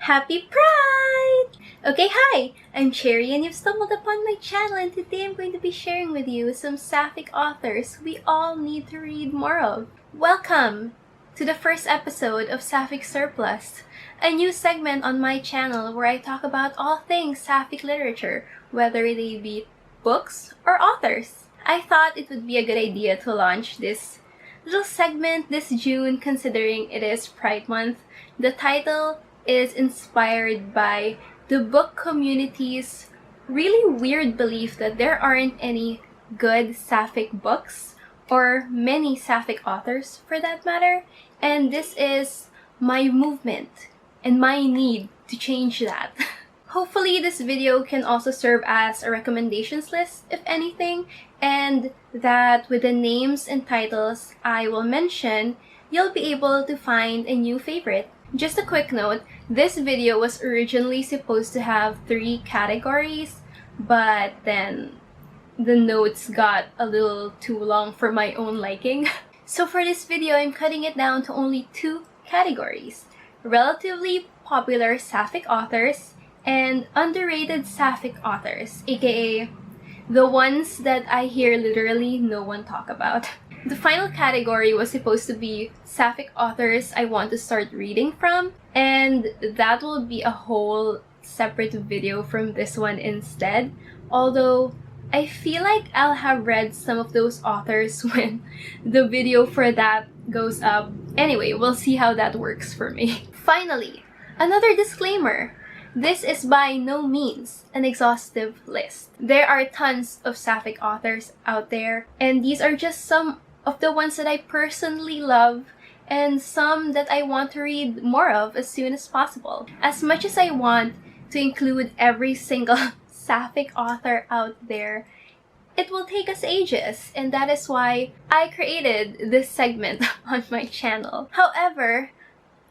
Happy Pride! Okay, hi! I'm Cherry and you've stumbled upon my channel, and today I'm going to be sharing with you some sapphic authors we all need to read more of. Welcome to the first episode of Sapphic Surplus, a new segment on my channel where I talk about all things sapphic literature, whether they be books or authors. I thought it would be a good idea to launch this little segment this June, considering it is Pride Month. The title is inspired by the book community's really weird belief that there aren't any good sapphic books, or many sapphic authors for that matter, and this is my movement and my need to change that. Hopefully this video can also serve as a recommendations list, if anything, and that with the names and titles I will mention, you'll be able to find a new favorite. Just a quick note, this video was originally supposed to have 3 categories, but then the notes got a little too long for my own liking. So for this video, I'm cutting it down to only 2 categories: relatively popular sapphic authors and underrated sapphic authors, aka the ones that I hear literally no one talk about. The final category was supposed to be sapphic authors I want to start reading from, and that will be a whole separate video from this one instead, although I feel like I'll have read some of those authors when the video for that goes up. Anyway, we'll see how that works for me. Finally, another disclaimer. This is by no means an exhaustive list. There are tons of sapphic authors out there, and these are just some of the ones that I personally love and some that I want to read more of as soon as possible. As much as I want to include every single sapphic author out there, it will take us ages, and that is why I created this segment on my channel. However,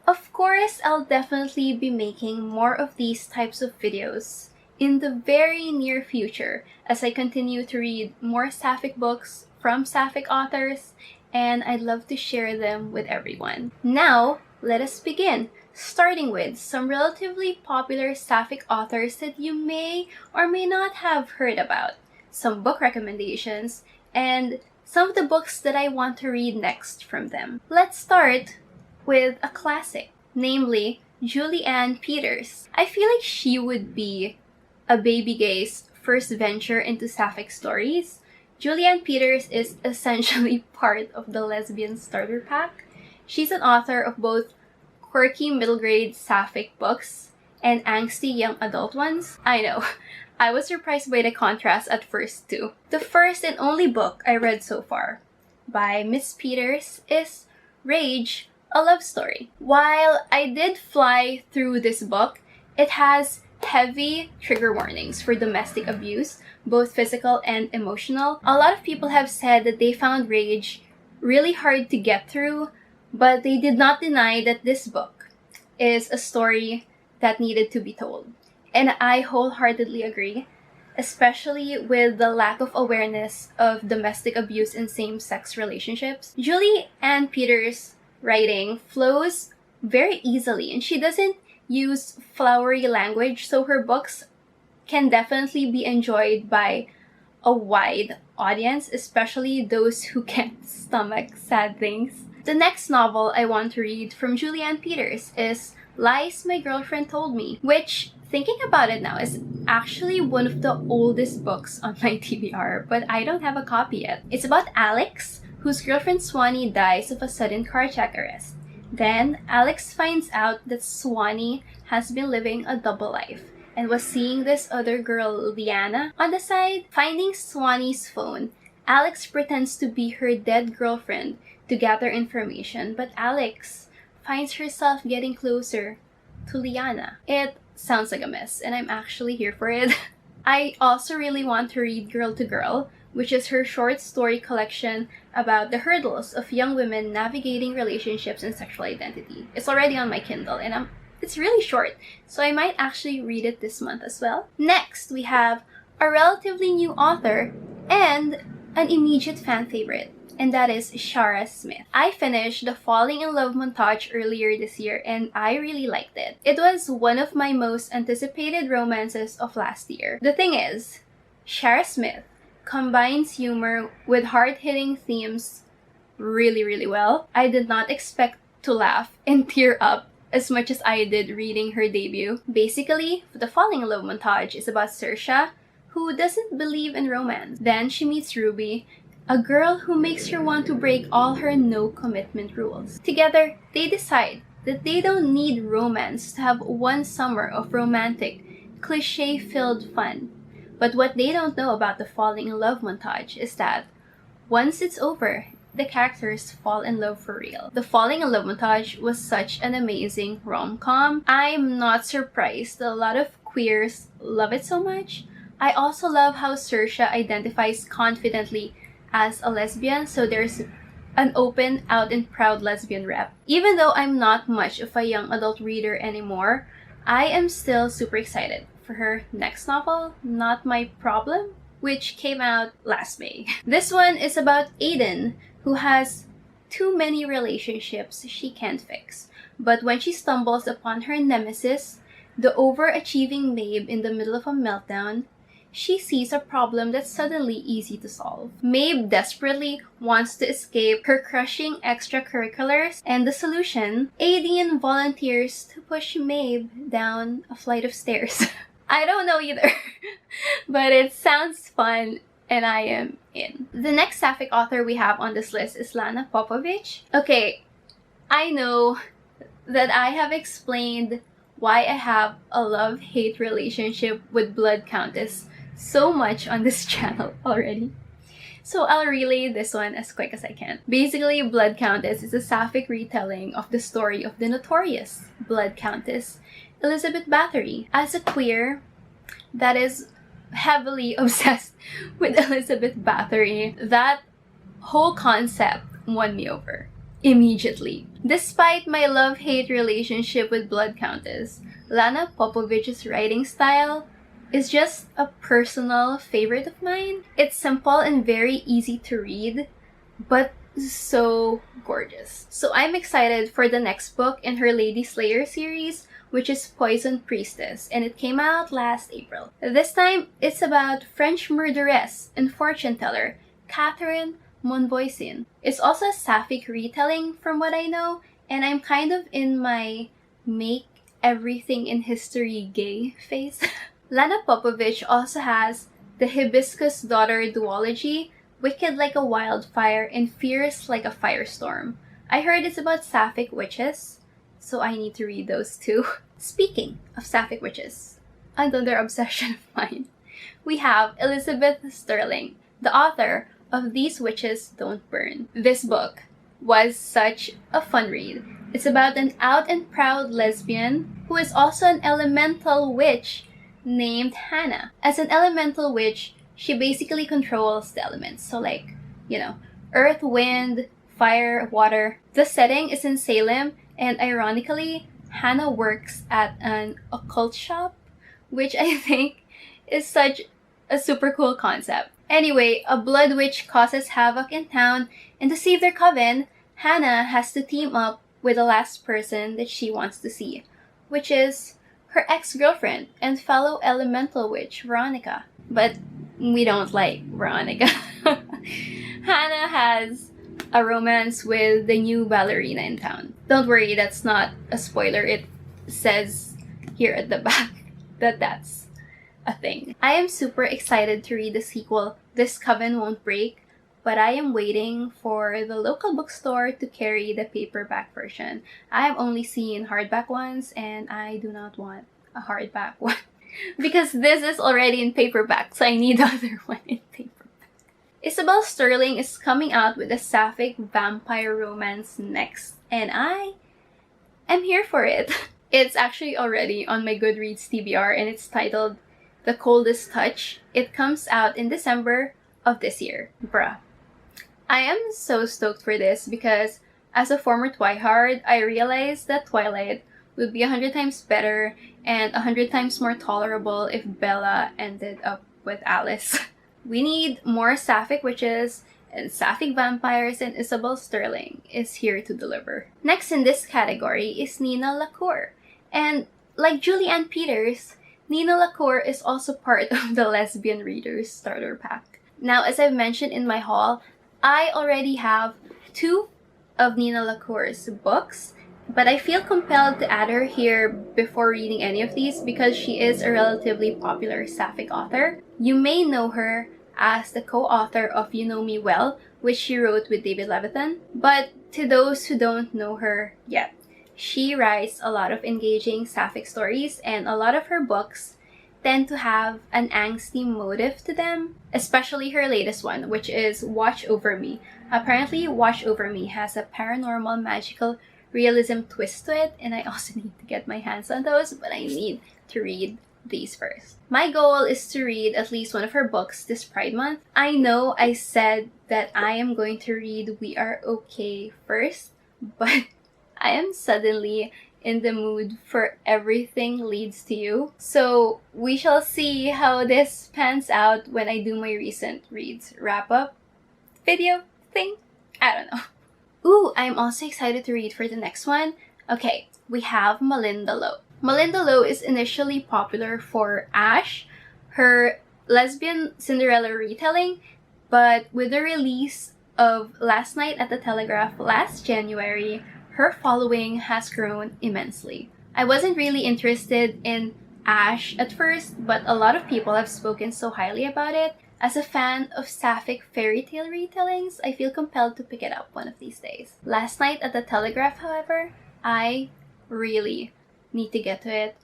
of course, I'll definitely be making more of these types of videos in the very near future as I continue to read more sapphic books from sapphic authors, and I'd love to share them with everyone. Now, let us begin, starting with some relatively popular sapphic authors that you may or may not have heard about, some book recommendations, and some of the books that I want to read next from them. Let's start with a classic, namely Julie Ann Peters. I feel like she would be a baby gay's first venture into sapphic stories. Julie Ann Peters is essentially part of the lesbian starter pack. She's an author of both quirky middle grade sapphic books and angsty young adult ones. I know, I was surprised by the contrast at first too. The first and only book I read so far by Miss Peters is Rage, a Love Story. While I did fly through this book, it has heavy trigger warnings for domestic abuse, both physical and emotional. A lot of people have said that they found Rage really hard to get through, but they did not deny that this book is a story that needed to be told. And I wholeheartedly agree, especially with the lack of awareness of domestic abuse in same-sex relationships. Julie Ann Peters' writing flows very easily, and she doesn't use flowery language, so her books can definitely be enjoyed by a wide audience, especially those who can't stomach sad things. The next novel I want to read from Julie Ann Peters is Lies My Girlfriend Told Me, which, thinking about it now, is actually one of the oldest books on my TBR, but I don't have a copy yet. It's about Alex, whose girlfriend Swanee dies of a sudden carjack arrest. Then, Alex finds out that Swanee has been living a double life and was seeing this other girl, Liana, on the side. Finding Swanee's phone, Alex pretends to be her dead girlfriend to gather information, but Alex finds herself getting closer to Liana. It sounds like a mess, and I'm actually here for it. I also really want to read Girl to Girl, which is her short story collection about the hurdles of young women navigating relationships and sexual identity. It's already on my Kindle, and it's really short, so I might actually read it this month as well. Next, we have a relatively new author and an immediate fan favorite, and that is Shara Smith. I finished the Falling in Love montage earlier this year, and I really liked it. It was one of my most anticipated romances of last year. The thing is, Shara Smith combines humor with hard-hitting themes really well. I did not expect to laugh and tear up as much as I did reading her debut. Basically, the Falling in Love montage is about Saoirse, who doesn't believe in romance. Then she meets Ruby, a girl who makes her want to break all her no-commitment rules. Together, they decide that they don't need romance to have one summer of romantic, cliche-filled fun. But what they don't know about the Falling in Love montage is that once it's over, the characters fall in love for real. The Falling in Love montage was such an amazing rom-com. I'm not surprised that a lot of queers love it so much. I also love how Saoirse identifies confidently as a lesbian, so there's an open, out and proud lesbian rep. Even though I'm not much of a young adult reader anymore, I am still super excited for her next novel, Not My Problem, which came out last May. This one is about Aiden, who has too many relationships she can't fix. But when she stumbles upon her nemesis, the overachieving Maeve in the middle of a meltdown, she sees a problem that's suddenly easy to solve. Maeve desperately wants to escape her crushing extracurriculars, and the solution? Aiden volunteers to push Maeve down a flight of stairs. I don't know either, but it sounds fun and I am in. The next sapphic author we have on this list is Lana Popovich. Okay, I know that I have explained why I have a love-hate relationship with Blood Countess so much on this channel already. So I'll relay this one as quick as I can. Basically, Blood Countess is a sapphic retelling of the story of the notorious Blood Countess, Elizabeth Bathory. As a queer that is heavily obsessed with Elizabeth Bathory, that whole concept won me over immediately. Despite my love-hate relationship with Blood Countess, Lana Popovich's writing style is just a personal favorite of mine. It's simple and very easy to read, but so gorgeous. So I'm excited for the next book in her Lady Slayer series, which is Poison Priestess, and it came out last April. This time, it's about French murderess and fortune teller Catherine Monvoisin. It's also a sapphic retelling from what I know, and I'm kind of in my make everything in history gay phase. Lana Popovich also has the Hibiscus Daughter duology, Wicked Like a Wildfire and Fierce Like a Firestorm. I heard it's about sapphic witches, so I need to read those too. Speaking of sapphic witches, another obsession of mine, we have Isabelle Sterling, the author of These Witches Don't Burn. This book was such a fun read. It's about an out and proud lesbian who is also an elemental witch named Hannah. As an elemental witch, she basically controls the elements. So like, earth, wind, fire, water. The setting is in Salem, and ironically, Hannah works at an occult shop, which I think is such a super cool concept. Anyway, a blood witch causes havoc in town, and to save their coven, Hannah has to team up with the last person that she wants to see, which is her ex-girlfriend and fellow elemental witch, Veronica. But we don't like Veronica. Hannah has a romance with the new ballerina in town. Don't worry, that's not a spoiler. It says here at the back that that's a thing. I am super excited to read the sequel, This Coven Won't Break, but I am waiting for the local bookstore to carry the paperback version. I have only seen hardback ones, and I do not want a hardback one because this is already in paperback, so I need the other one in paperback. Isabelle Sterling is coming out with a sapphic vampire romance next, and I am here for it. It's actually already on my Goodreads TBR, and it's titled The Coldest Touch. It comes out in December of this year. Bruh. I am so stoked for this because as a former Twihard, I realized that Twilight would be 100 times better and 100 times more tolerable if Bella ended up with Alice. We need more sapphic witches and Sapphic Vampires and Isabelle Sterling is here to deliver. Next in this category is Nina LaCour. And like Julianne Peters, Nina LaCour is also part of the Lesbian Readers Starter Pack. Now, as I've mentioned in my haul, I already have 2 of Nina LaCour's books, but I feel compelled to add her here before reading any of these because she is a relatively popular sapphic author. You may know her as the co-author of You Know Me Well, which she wrote with David Levitan. But to those who don't know her yet, she writes a lot of engaging sapphic stories, and a lot of her books tend to have an angsty motive to them, especially her latest one, which is Watch Over Me. Apparently, Watch Over Me has a paranormal magical realism twist to it, and I also need to get my hands on those, but I need to read these first. My goal is to read at least one of her books this Pride Month. I know I said that I am going to read We Are Okay first, but I am suddenly in the mood for Everything Leads to You. So we shall see how this pans out when I do my recent reads wrap-up video thing. I don't know. Ooh, I'm also excited to read for the next one. Okay, we have Malinda Lo. Malinda Lo is initially popular for Ash, her lesbian Cinderella retelling, but with the release of Last Night at the Telegraph last January, her following has grown immensely. I wasn't really interested in Ash at first, but a lot of people have spoken so highly about it. As a fan of sapphic fairy tale retellings, I feel compelled to pick it up one of these days. Last Night at the Telegraph, however, I really need to get to it.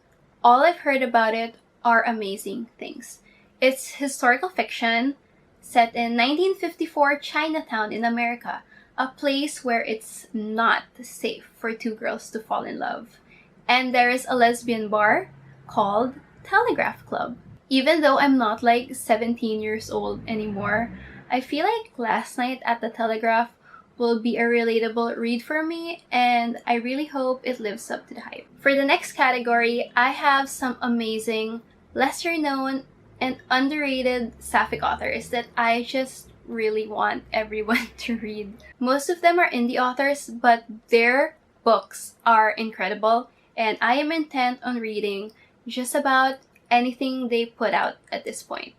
All I've heard about it are amazing things. It's historical fiction set in 1954 Chinatown in America, a place where it's not safe for 2 girls to fall in love. And there is a lesbian bar called Telegraph Club. Even though I'm not like 17 years old anymore, I feel like Last Night at the Telegraph will be a relatable read for me, and I really hope it lives up to the hype. For the next category, I have some amazing, lesser known, and underrated sapphic authors that I just really want everyone to read. Most of them are indie authors, but their books are incredible, and I am intent on reading just about anything they put out at this point.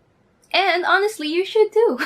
And honestly, you should too.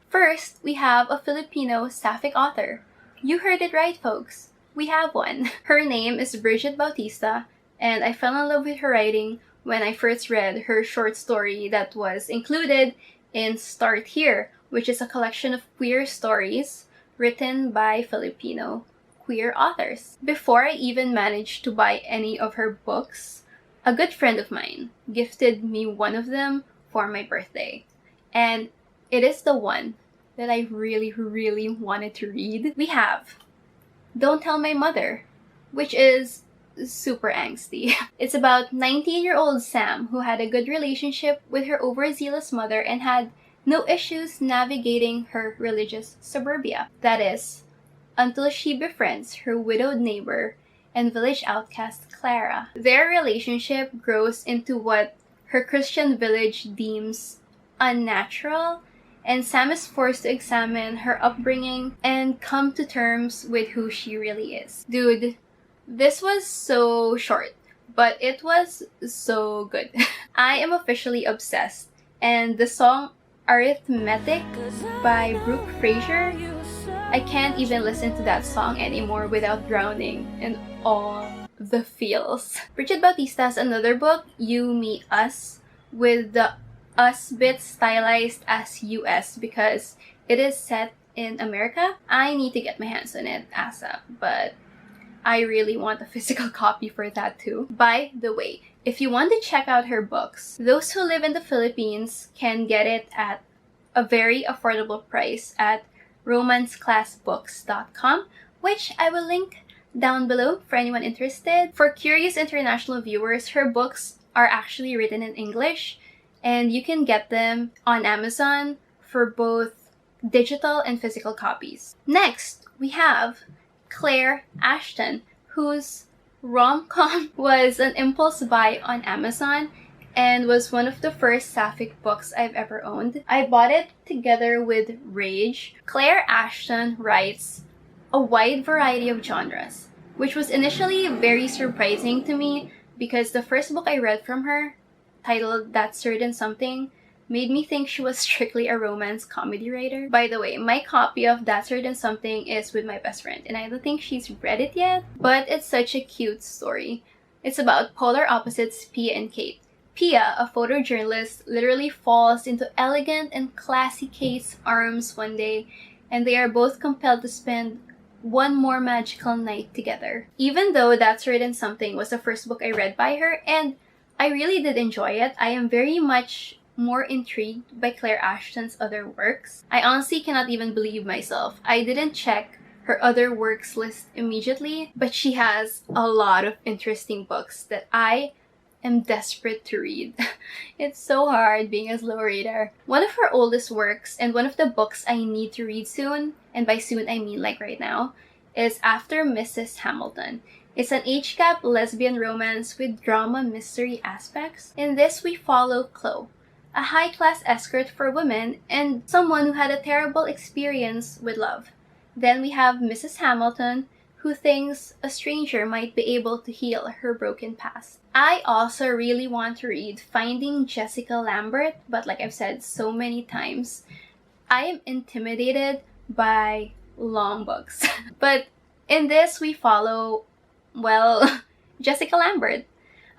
First, we have a Filipino sapphic author. You heard it right, folks. We have one. Her name is Bridget Bautista, and I fell in love with her writing when I first read her short story that was included in Start Here, which is a collection of queer stories written by Filipino queer authors. Before I even managed to buy any of her books, a good friend of mine gifted me one of them for my birthday. And it is the one that I really, really wanted to read. We have Don't Tell My Mother, which is super angsty. It's about 19-year-old Sam who had a good relationship with her overzealous mother and had no issues navigating her religious suburbia. That is, until she befriends her widowed neighbor and village outcast Clara. Their relationship grows into what her Christian village deems unnatural, and Sam is forced to examine her upbringing and come to terms with who she really is. Dude, this was so short, but it was so good. I am officially obsessed, and the song Arithmetic by Brooke Fraser, I can't even listen to that song anymore without drowning in all the feels. Bridget Bautista has another book, You, Me, Us, with the us bit stylized as US because it is set in America. I need to get my hands on it ASAP, but I really want a physical copy for that too. By the way, if you want to check out her books, those who live in the Philippines can get it at a very affordable price at romanceclassbooks.com, which I will link down below for anyone interested. For curious international viewers, her books are actually written in English, and you can get them on Amazon for both digital and physical copies. Next, we have Claire Ashton, whose rom-com was an impulse buy on Amazon, and was one of the first sapphic books I've ever owned. I bought it together with Rage. Claire Ashton writes a wide variety of genres, which was initially very surprising to me because the first book I read from her, titled That Certain Something, made me think she was strictly a romance comedy writer. By the way, my copy of That Certain Something is with my best friend, and I don't think she's read it yet, but it's such a cute story. It's about polar opposites Pia and Kate. Pia, a photojournalist, literally falls into elegant and classy Kate's arms one day, and they are both compelled to spend one more magical night together. Even though That Certain Something was the first book I read by her, and I really did enjoy it, I am very much more intrigued by Claire Ashton's other works. I honestly cannot even believe myself. I didn't check her other works list immediately, but she has a lot of interesting books that I am desperate to read. It's so hard being a slow reader. One of her oldest works, and one of the books I need to read soon, and by soon I mean like right now, is After Mrs. Hamilton. It's an age-gap lesbian romance with drama mystery aspects. In this, we follow Chloe, a high-class escort for women and someone who had a terrible experience with love. Then we have Mrs. Hamilton, who thinks a stranger might be able to heal her broken past. I also really want to read Finding Jessica Lambert, but like I've said so many times, I am intimidated by long books. But in this, we follow, well, Jessica Lambert,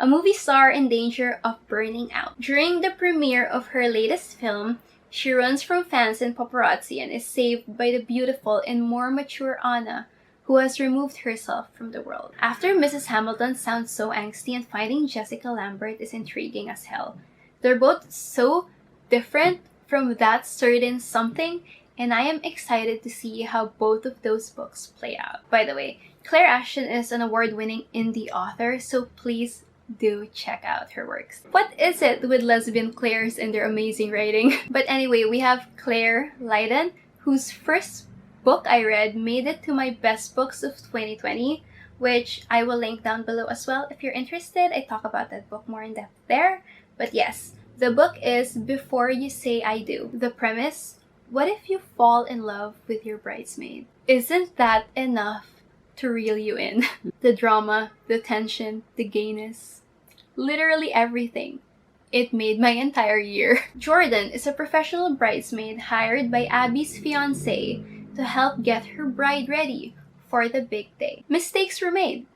a movie star in danger of burning out. During the premiere of her latest film, she runs from fans and paparazzi and is saved by the beautiful and more mature Anna, who has removed herself from the world. After Mrs. Hamilton sounds so angsty, and Finding Jessica Lambert is intriguing as hell. They're both so different from That Certain Something, and I am excited to see how both of those books play out. By the way, Claire Ashton is an award-winning indie author, so please do check out her works. What is it with lesbian Claires and their amazing writing? But anyway, we have Claire Lydon, whose first book I read made it to my best books of 2020, which I will link down below as well if you're interested. I talk about that book more in depth there. But yes, the book is Before You Say I Do. The premise: what if you fall in love with your bridesmaid? Isn't that enough to reel you in? The drama, the tension, the gayness, literally everything. It made my entire year. Jordan is a professional bridesmaid hired by Abby's fiancé to help get her bride ready for the big day. Mistakes were made,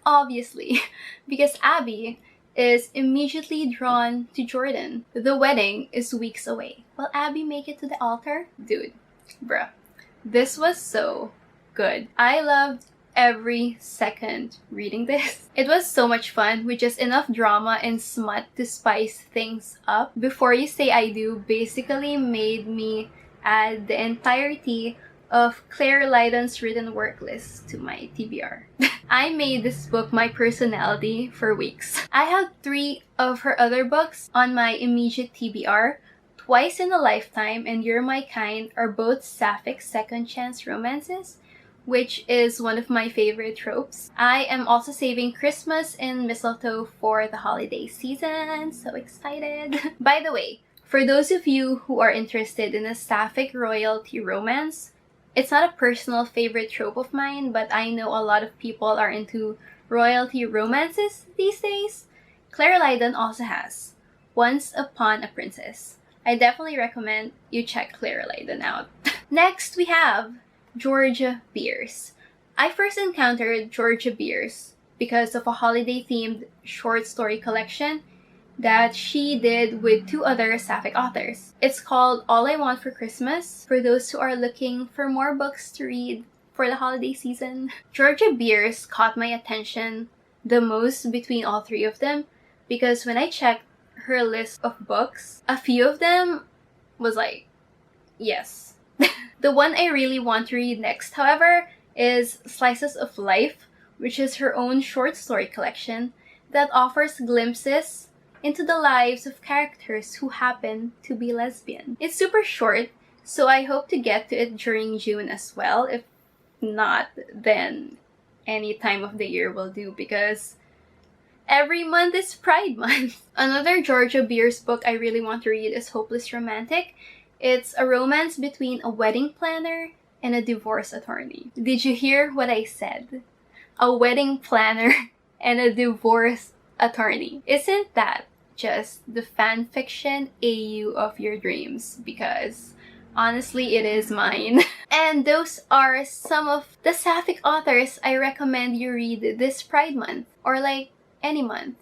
obviously, because Abby is immediately drawn to Jordan. The wedding is weeks away. Will Abby make it to the altar? Dude, bruh, this was so good. I loved every second reading this. It was so much fun with just enough drama and smut to spice things up. Before You Say I Do basically made me add the entirety of Claire Lydon's written work list to my TBR. I made this book my personality for weeks. I have 3 of her other books on my immediate TBR. Twice in a Lifetime and You're My Kind are both sapphic second chance romances, which is one of my favorite tropes. I am also saving Christmas and Mistletoe for the holiday season. So excited. By the way, for those of you who are interested in a sapphic royalty romance, it's not a personal favorite trope of mine, but I know a lot of people are into royalty romances these days. Claire Lydon also has Once Upon a Princess. I definitely recommend you check Claire Lydon out. Next, we have Georgia Beers. I first encountered Georgia Beers because of a holiday-themed short story collection that she did with 2 other sapphic authors. It's called All I Want for Christmas, for those who are looking for more books to read for the holiday season. Georgia Beers caught my attention the most between all 3 of them because when I checked her list of books, a few of them was like, yes. The one I really want to read next, however, is Slices of Life, which is her own short story collection that offers glimpses into the lives of characters who happen to be lesbian. It's super short, so I hope to get to it during June as well. If not, then any time of the year will do, because Every month is Pride Month. Another Georgia Beers book I really want to read is Hopeless Romantic. It's a romance between a wedding planner and a divorce attorney. Did you hear what I said? A wedding planner and a divorce attorney. Isn't that just the fan fiction AU of your dreams? Because honestly, it is mine. And those are some of the sapphic authors I recommend you read this Pride Month. Or like any month.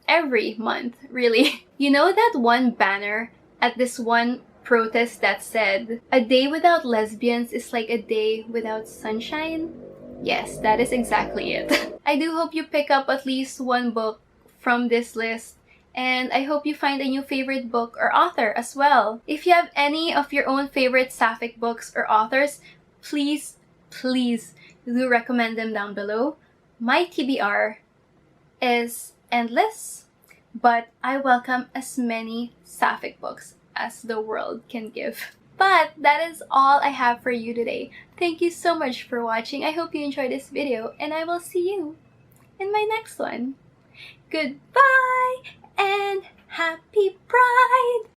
Every month, really. You know that one banner at this one protest that said, "A day without lesbians is like a day without sunshine"? Yes, that is exactly it. I do hope you pick up at least one book from this list, and I hope you find a new favorite book or author as well. If you have any of your own favorite sapphic books or authors, please do recommend them down below. My TBR is endless, but I welcome as many sapphic books as the world can give. But that is all I have for you today. Thank you so much for watching. I hope you enjoyed this video, and I will see you in my next one. Goodbye and happy Pride!